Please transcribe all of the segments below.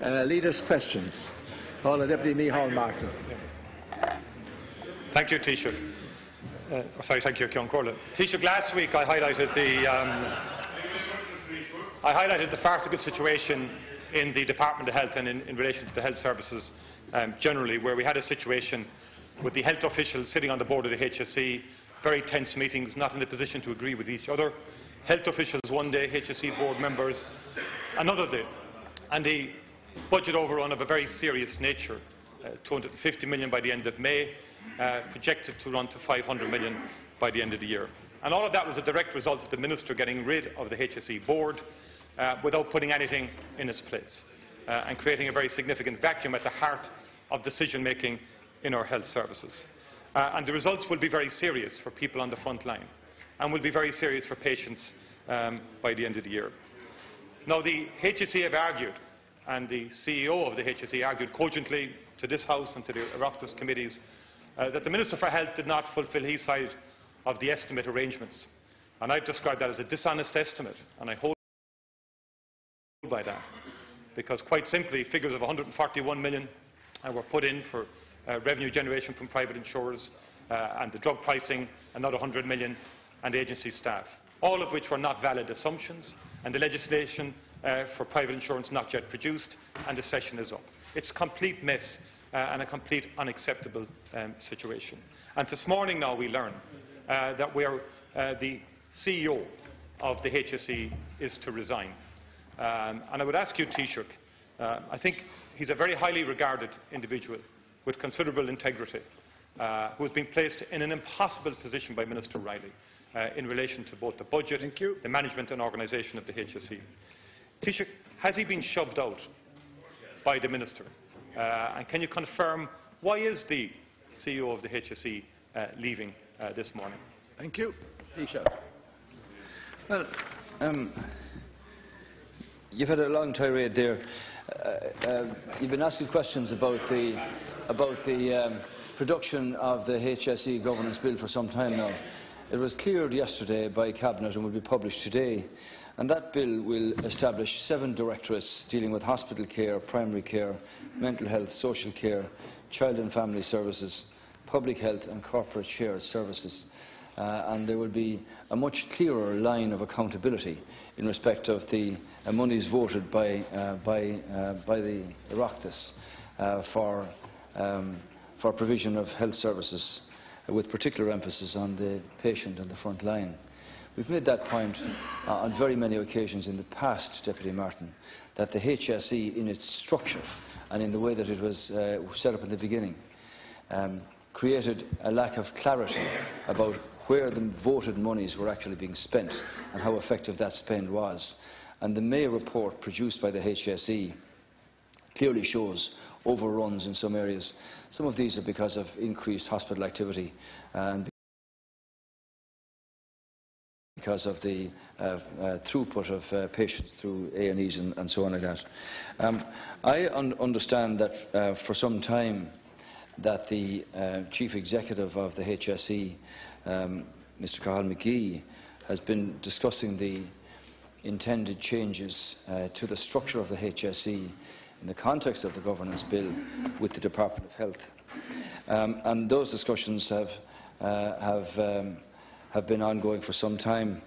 Leaders' questions. Deputy Michéal Martin. Thank you, Taoiseach. Thank you, Ceann Comhairle. Taoiseach, last week I highlighted the farcical situation in the Department of Health and in relation to the health services generally, where we had a situation with the health officials sitting on the board of the HSE, very tense meetings, not in a position to agree with each other. Health officials one day, HSE board members another day. And the budget overrun of a very serious nature, 250 million by the end of May, projected to run to 500 million by the end of the year. And all of that was a direct result of the Minister getting rid of the HSE board without putting anything in its place and creating a very significant vacuum at the heart of decision making in our health services. And the results will be very serious for people on the front line and will be very serious for patients by the end of the year. Now, the HSE have argued, and the CEO of the HSE argued cogently to this House and to the Oireachtas committees that the Minister for Health did not fulfil his side of the estimate arrangements. And I've described that as a dishonest estimate, and I hold by that, because quite simply figures of 141 million were put in for revenue generation from private insurers and the drug pricing, another 100 million, and agency staff, all of which were not valid assumptions, and the legislation for private insurance not yet produced, and the session is up. It's a complete mess and a complete unacceptable situation. And this morning now we learn that the CEO of the HSE is to resign. And I would ask you, Taoiseach, I think he's a very highly regarded individual with considerable integrity, who has been placed in an impossible position by Minister Riley in relation to both the budget, the management and organisation of the HSE. Taoiseach, has he been shoved out by the Minister? And can you confirm why is the CEO of the HSE leaving this morning? Thank you. Taoiseach. Well, you've had a long tirade there. You've been asking questions about the production of the HSE governance bill for some time now. It was cleared yesterday by Cabinet and will be published today. And that bill will establish 7 directorates dealing with hospital care, primary care, mental health, social care, child and family services, public health and corporate shared services. And there will be a much clearer line of accountability in respect of the monies voted by the Oireachtas for provision of health services, with particular emphasis on the patient and the front line. We've made that point on very many occasions in the past, Deputy Martin, that the HSE in its structure and in the way that it was set up in the beginning created a lack of clarity about where the voted monies were actually being spent and how effective that spend was. And the May report produced by the HSE clearly shows overruns in some areas. Some of these are because of increased hospital activity and because of the throughput of patients through A&Es and so on like that. I understand that for some time that the Chief Executive of the HSE, Mr. Cathal Magee, has been discussing the intended changes to the structure of the HSE in the context of the governance bill with the Department of Health. And those discussions have been ongoing for some time.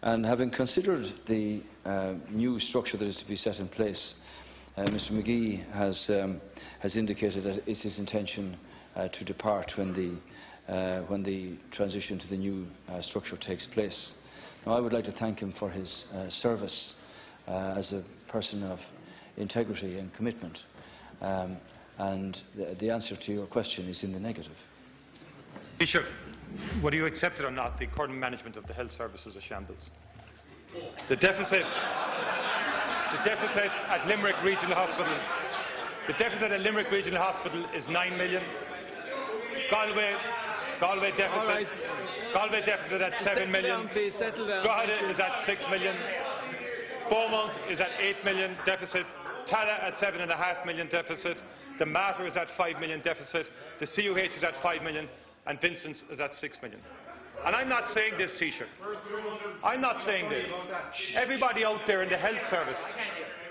And having considered the new structure that is to be set in place, Mr. Magee has indicated that it's his intention to depart when the transition to the new structure takes place. Now, I would like to thank him for his service as a person of integrity and commitment. And the answer to your question is in the negative. Taoiseach, whether you accept it or not, the current management of the health service is a shambles. The deficit at Limerick Regional Hospital, is 9 million. Galway deficit at 7 million. Drogheda is at 6 million. Beaumont is at 8 million deficit. Tala at 7.5 million deficit. The Mater is at 5 million deficit. The CUH is at 5 million. And Vincent's is at 6 million. And I'm not saying this, Taoiseach. I'm not saying this. Everybody out there in the health service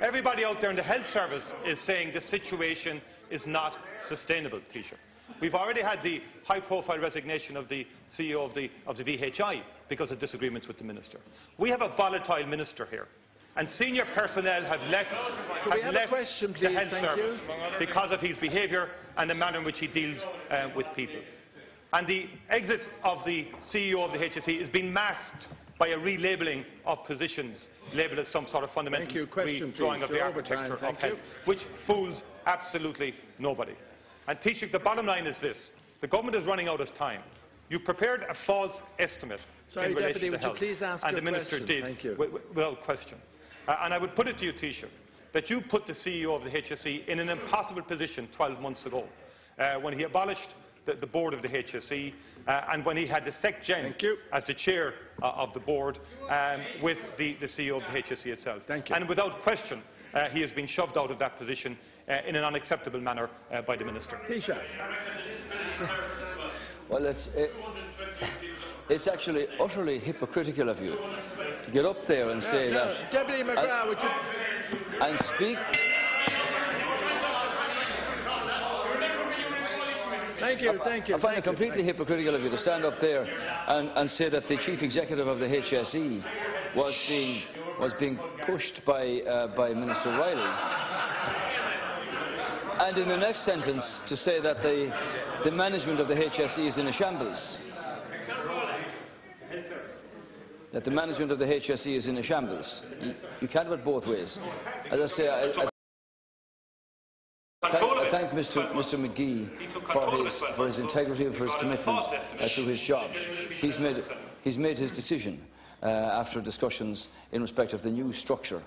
Everybody out there in the health service is saying the situation is not sustainable, Taoiseach. We've already had the high-profile resignation of the CEO of the VHI because of disagreements with the minister. We have a volatile minister here, and senior personnel have left the health service because of his behaviour and the manner in which he deals with people. And the exit of the CEO of the HSE is being masked by a relabelling of positions labelled as some sort of fundamental redrawing of the architecture of health, which fools absolutely nobody. And Taoiseach, the bottom line is this: the government is running out of time. You prepared a false estimate in relation to health, and the minister did without question. And I would put it to you, Taoiseach, that you put the CEO of the HSE in an impossible position 12 months ago when he abolished the board of the HSE and when he had the SecGen as the chair of the board with the CEO of the HSE itself. And without question, he has been shoved out of that position in an unacceptable manner by the minister. Well, it's actually utterly hypocritical of you to get up there and say that. Deputy McGrath, would you? And speak. Thank you. I find it completely hypocritical of you to stand up there and say that the chief executive of the HSE was being pushed by Minister Riley, and in the next sentence to say that the management of the HSE is in a shambles. That the management of the HSE is in a shambles. You can't have it both ways. As I say, I thank Mr. Magee for his integrity and for his commitment to his job. He's made his decision after discussions in respect of the new structure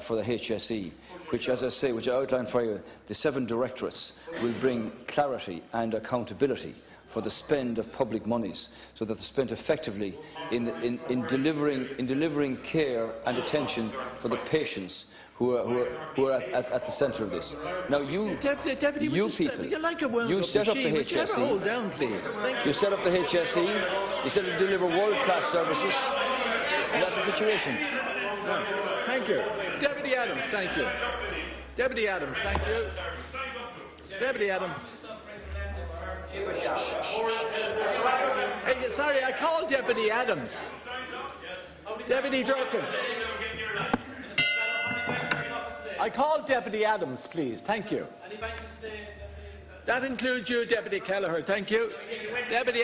for the HSE, which, as I say, which I outlined for you, the 7 directorates will bring clarity and accountability for the spend of public monies, so that they're spent effectively in delivering care and attention for the patients who are at the centre of this. Now, you people, you set up the HSE. Hold down, please. You set up the HSE. You said to deliver world-class services, and that's the situation. No. Thank you, Deputy Adams. Thank you, Deputy Adams. Thank you, Deputy Adams. Hey, sorry, I called Deputy Adams. Deputy Durkin. I called Deputy Adams, please. Thank you. That includes you, Deputy Kelleher. Thank you. Deputy